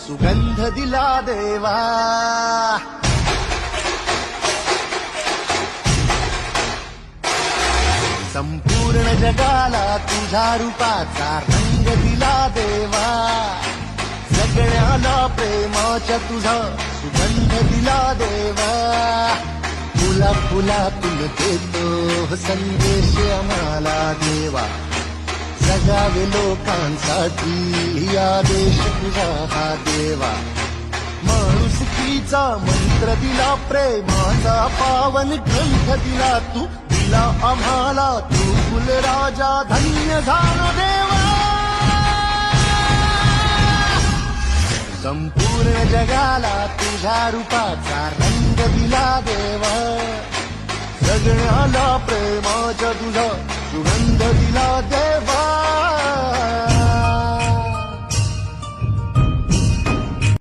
सुगंध दिला देवा. संपूर्ण जगाला तुझ्या रूपाचा रंग दिला देवा. सगळ्याला प्रेमाच्या तुझा सुगंध दिला देवा. फुला फुलातून देतो संदेश आम्हाला देवा. जगावे लोकांसाठी आदेश तुझा हा देवा. माणुसकीचा मंत्र दिला, प्रेमाचा पावन ग्रंथ दिला तू. दिला आम्हाला तू कुलराजा, धन्य झालो देवा. संपूर्ण जगाला तुझ्या रूपाचा रंग दिला देवा. सगळ्याला प्रेमाच्या तुझा सुगंध दिला देवा.